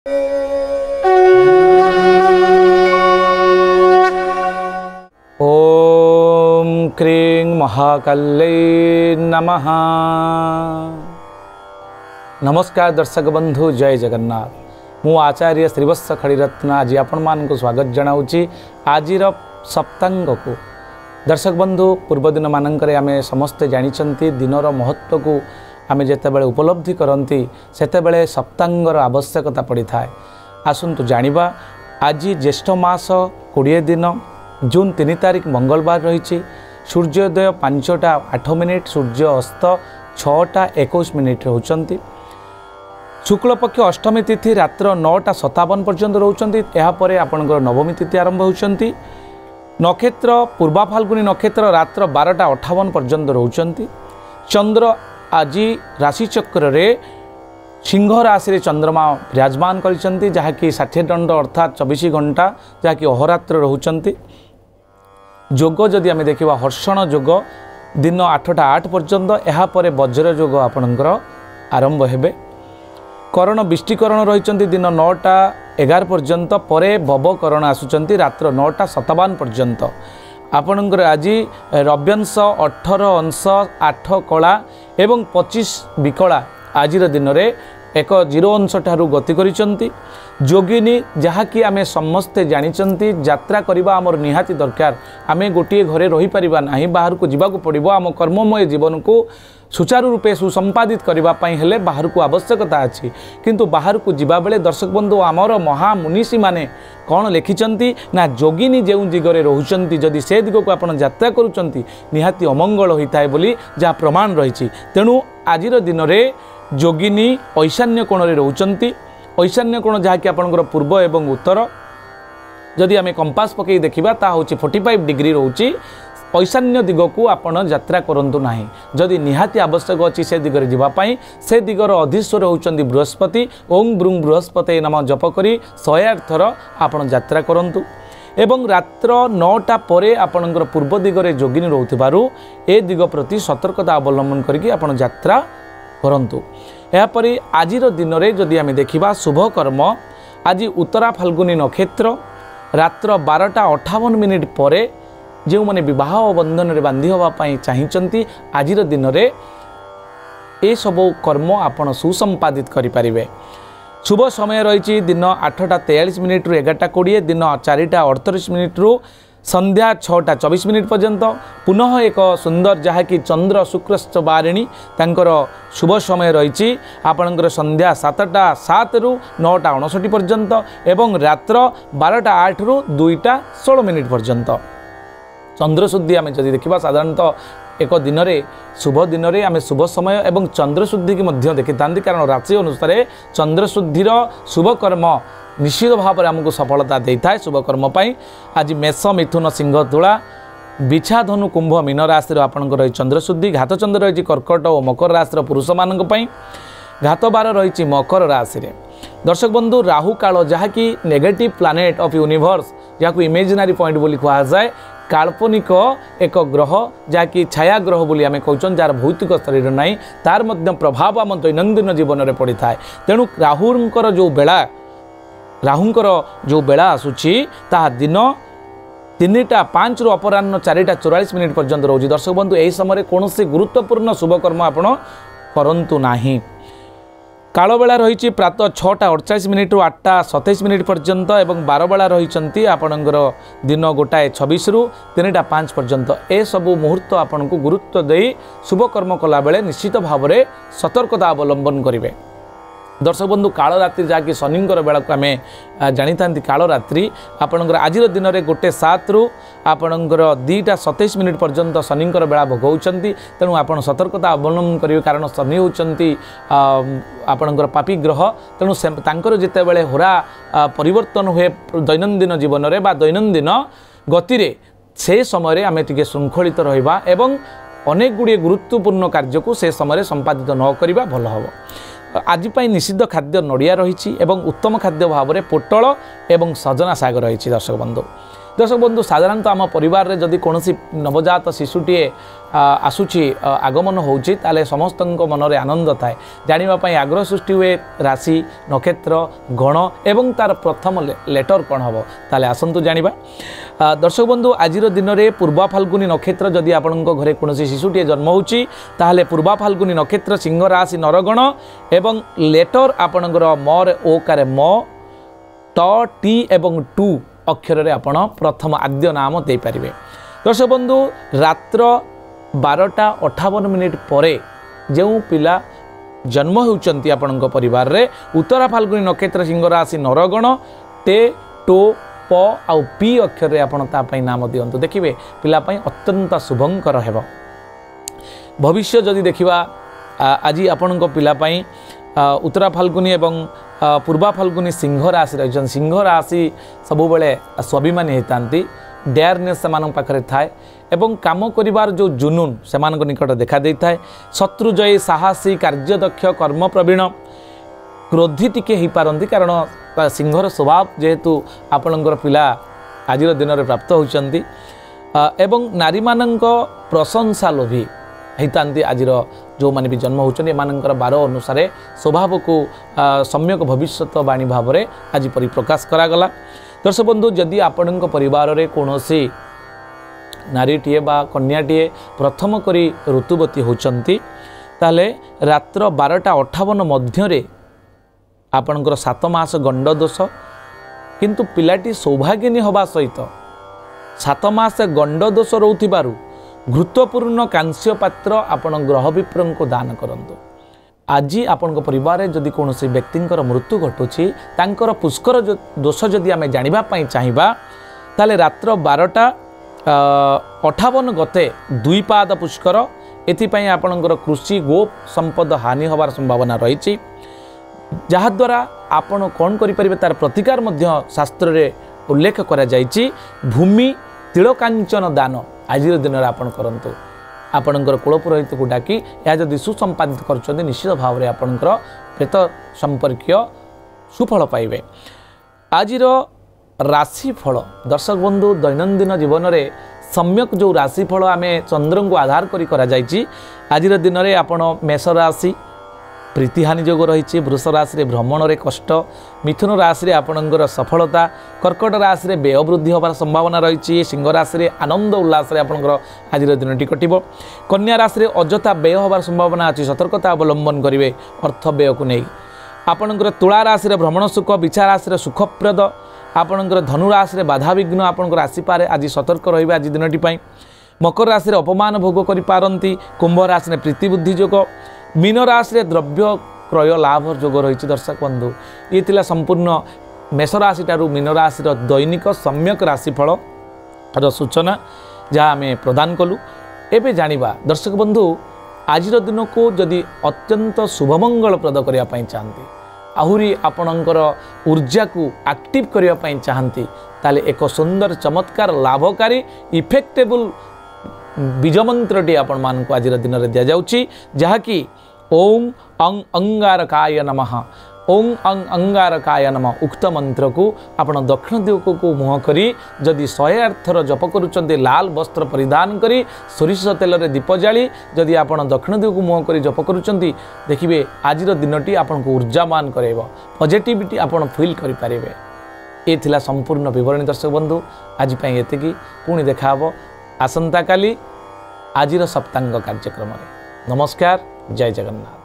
ओम क्रीं महाकाल्यै नमः। नमस्कार दर्शक बंधु, जय जगन्नाथ। मु आचार्य श्रीवत्स खड़ीरत्न आज आपण मानक स्वागत जनाऊँगी आज सप्तांग को। दर्शक बंधु, पूर्वदिन मानक आमे समस्ते जानिछंती दिनर महत्व को आमे जेतेबेले उपलब्धि करंती सेतेबेले सप्तांगर आवश्यकता पड़ी थाए। आसंतु जानिबा आज ज्येष्ठ मास 20 दिन जून 3 तारिख मंगलवार रही। सूर्योदय 5:08, सूर्य अस्त 6:21 होती। शुक्लपक्ष अष्टमी तिथि रात्र 9:57 पर्यंत रोचंती। यापर आपणकर नवमी तिथि आरंभ होती। नक्षत्र पूर्वा फाल्गुनी नक्षत्र रात्र 12:58 पर्यंत रोचंती। चंद्र आज राशिचक्र रे सिंह राशि चंद्रमा विराजमान करछंती, जहाँकि 60 दंड अर्थात 24 घंटा जहाँकि अहोरात्र रोचंती। जोग जदि आम देखा हर्षण जोग दिन 8:08 पर्यंत, यापर वज्र जोग आपणकर आरंभ हेबे। करण बिष्टिकरण रही दिन 9:11 पर्यंत, परे भवकरण आसुचंती रात्र 9:57 पर्यंत। आपणकर आज रव्यंश 18 अंश 8 कला एवं 25 विकला आज दिन में 1 अंश ठारू गति करिसंती। जोगिनी जहाँकि आमे समस्ते जानिचंती यात्रा करबा आमर निहाती दरकार। आमे गोटे घरे रही परिबा नाही, बाहर को जीवा को पड़िबो। आम कर्ममय जीवन को सुचारू रूपे सुसंपादित करबा पई हेले बाहर को आवश्यकता अछि। किंतु बाहर को जीवा बेले दर्शक बंधु आमर महामुनिषी माने कौन लिखिचंती ना, जोगिनी जेउ दिगरे रहुचंती जदि से दिग को आपण यात्रा करूचंती निहाती अमंगल होइताय बोली जहाँ प्रमाण रही। तेणु आजिर दिन में जोगिनी ईशान्य कोण रे रोचंती। ईशान्य कोण जहाँकि आपणकर पूर्व एवं उत्तर जदि आम कंपास पकई देखा ता हूँ 45 डिग्री रोची। ईशान्य दिग को आपण यात्रा करंतु नाही। जदि निहाती आवश्यक अच्छी से दिगरे जीवाई से दिगर अधीश्वर होउचंदी बृहस्पति। ओं ब्रूं बृहस्पति नाम जप करी 108 थर आपण यात्रा करंतु। एवं रात्र 9टा परे आपणकर पूर्व दिगरे जोगिनी रोथिबारु ए दिग प्रति सतर्कता अवलंबन करिकि आपण यात्रा करंतु। यापरि आजिर दिन में जदि आम देखा शुभ कर्म आज उत्तरा फाल्गुनी नक्षत्र रात्र 12:58 पर जो मैंने विवाह बंधन में बांधि होगापाई चाहिए आजिर दिन में ए सब कर्म आपण सुसंपादित करें। शुभ समय रही दिन 8:43 रु 11:20, दिन 4:38 रु संध्या 6:24 पर्यंत। पुनः एक सुंदर जहाँकि चंद्र शुक्रश्च बारिणी तांकर शुभ समय रही आपणकर संध्या 7:07 रु 9:59 पर्यंत एवं रात्र 12:08 रु 2:16 पर्यंत। चंद्रशुद्धि आम जदि देखा साधारणतः एक दिन में शुभ दिन में आम शुभ समय एवं चंद्रशुद्धि की मध्य देखी था, कारण राशि अनुसार चंद्रशुद्धिर शुभ कर्म निश्चित भाव में आमको सफलता देता है। शुभ कर्म पाई आज मेष मिथुन सिंह तुला बिछा धनु कुंभ मीन राशि आपंकर रही चंद्रशुद्धि। घात चंद्र रही कर्कट और मकर राशि पुरुष मानक पई। घात बार रही मकर राशि। दर्शक बंधु, राहु काल जहाँकि नेगेटिव प्लानेट ऑफ यूनिवर्स जहाँ इमेजिनारी पॉइंट बोली कहा जाए, काल्पनिक एक ग्रह जहाँकि छाया ग्रह बोली आम कहूँ जार भौतिक शरीर नाई, तार मध्य प्रभाव आम दैनंदिन जीवन में पड़ी था। तेणु राहुंकर जो बेला आसूची ता दिन 3:05 रु अपराह्न 4:44 पर्यंत रोची। दर्शक बंधु, यही समय कौन गुरुत्वपूर्ण शुभकर्म आपण करंतु नाही। काल बेला रही प्रातः 6:48 रु 8:27 पर्यंत एवं 12 बेला रही आपणकर दिन 1:26 रु 3:05 पर्यंत। ए सबू मुहूर्त आपण को गुरुत्व दे शुभकर्म कला बेले निश्चित भाव में सतर्कता अवलंबन करेंगे। दर्शक बंधु, काल रात्रि जहाँकि शनिंकर बेला को आम जानी था काल रात्रि आपणकर आज दिन में 1:07 रु आपणकर 2:27 पर्यंत शनिंकर बेला भोगौंती। तेणु आप सतर्कता अवलंबन करेंगे, कारण शनि होती आपणकर पापी ग्रह। तेणु से जितेबाला होरा परिवर्तन हुए दैनंदिन जीवन में बा दैनंदिन गति से समय आम टे श्रृंखलित रहा एवं अनेक गुड़िए गुरुत्वपूर्ण कार्य को से समय संपादित न करवा भल हम। आज निषिद्ध खाद्य नड़िया रही एवं उत्तम खाद्य भाव में पोटल एवं सजना शाग रही। दर्शक बंधु, दर्शक बंधु साधारणतः आम परिवार रे जदि कौन नवजात शिशुटीए आसूची आगमन होउची ताले समस्त मन में आनंद थाए जानापी आग्रह सृष्टि हुए राशि नक्षत्र गण एवं तार प्रथम लेटर कौन हम ताले आसतु जाना। दर्शक बंधु आज दिन में पूर्वा फाल्गुनी नक्षत्र जदि आपण घरे कौन शिशुटीए जन्म होउची ताले पूर्वा फाल्गुनी नक्षत्र सिंह राशि नरगण एवं लेटर आपणकर म रे ओ कारे म ट टी एवं टू अक्षर रे आपण प्रथम आद्य नाम दे पारिबे। दर्शक बंधु रात्र 12:58 पर जो पिला जन्म होउचंती आपणक परिवार रे उत्तरा फाल्गुनी नक्षत्र सिंह राशि नरगण टे टो प आउ पी अक्षर रे आपण ता पई नाम दियंतु देखिबे पिला पई अत्यंत शुभंकर हेबो। भविष्य जदि देखिबा आज आपणक पिला पई उत्तरा फाल्गुनी एवं पूर्वा फाल्गुनी सिंह राशि रही सिंह राशि सबु बेले स्वाभिमानी होता डेयरनेस से पाखे थाए एवं काम करिवार जो जुनून से निकट देखा दे थाए शत्रुजयी साहसी कार्यदक्ष कर्म प्रवीण क्रोधी टिके हो पारती कारण सिंहर स्वभाव जेहेतु आपणकर पिला आज दिन में प्राप्त होती एवं नारी मानक प्रशंसा लोभी होता आज जो माने भी जन्म होचन एमानकर 12 अनुसार स्वभाव को सम्यक भविष्यवाणी भाव में आज परिप्रकाश करागला। दर्शक बंधु जदि आपण परिवार रे कौनसी नारीटीए बा कन्याटीए प्रथम करी ऋतुवती होचंती ताले रात्र 12:58 मध्य आपणकर 7 मास गंड दोष किंतु पिलाटी सौभाग्यनी हवा सहित 7 मास गंड दोष रोथिबारु गुरुत्वपूर्ण कांस्य पात्र आपण ग्रह विप्र को दान करंतु। आज आपण परिवार जदि कौन व्यक्ति मृत्यु घटुची तांकर पुष्कर दोष जदि आम जानापी चाहिए ताले रात्र 12:58 गते 2 पाद पुष्कर एथिपाई आपणकर कृषि गो संपद हानि होवार संभावना रही जहाद्वारा आपण कौन करें तार प्रतिकार मध्य शास्त्र रे उल्लेख करा जायछि। भूमि तिलकांचन दान आज दिन में आपन करंतु आपणकर कुलपुरोहित को डाकी यह जदि सुसंपादित कर निश्चित भाव में आपणकर प्रेत संपर्कीय सुफल पाइबे। आज राशिफल दर्शक बंधु दैनंदिन जीवन में सम्यक जो राशिफल आम चंद्र को आधार करा जायछि आज दिन में आपण मेष राशि प्रीतिहानि जोग रही वृष राशि रे भ्रमण रे कष्ट मिथुन राशि रे आपणकर सफलता कर्कट राशि रे व्यय वृद्धि होबार संभावना रही सिंह राशि रे आनंद उल्लास रे आपणकर आज दिनटी कटिबो। कन्या राशि रे अजथा व्यय होबार संभावना अछि सतर्कता अवलंबन करिवे अर्थ व्यय को नहीं। आपणकर तुला राशि रे भ्रमण सुख विचार राशि रे सुखप्रद आपणकर धनु राशि रे बाधा विघ्न आपणकर आसी पारे आज सतर्क रहिबे आज दिनटी पई। मकर राशि रे अपमान भोग करि पारंती कुंभ राशि रे प्रीति बुद्धि जोग मीन राशि रे द्रव्य क्रय लाभ जोग रही। दर्शक बंधु ये थिला संपूर्ण मेष राशि ठारू मीन राशि दैनिक सम्यक राशिफल सूचना जहाँ आम प्रदान कलु। एबे जानिबा दर्शक बंधु आज दिन को जदि अत्यंत शुभमंगलप्रद करने चाहती आहुरी आपणकर ऊर्जा को एक्टिव करने चाहती ताले एक सुंदर चमत्कार लाभकारी इफेक्टेबल बीजमंत्रटी आपण मान को आज दिन में दि जाउची जहाँकि ओं अंग अंगारकाय नमः ओं अंग अंगारकाय नमः उक्त मंत्र को आपण दक्षिण दिग को मुह करी जदि 108 थर जप करुचंते लाल वस्त्र परिधान करी सोरिष तेल रे दीप जाली जदि आपण दक्षिण दिग को मुह करी जप करुचंती देखिबे आज दिनटी आपण को ऊर्जामान करेबो पॉजिटिविटी आपण फील करि पारिबे। ए थिला संपूर्ण विवरणी दर्शक बंधु आज पई एतिकी पुणी देखा हबो आसंता काली आजिर सप्तांग कार्यक्रम। नमस्कार, जय जगन्नाथ।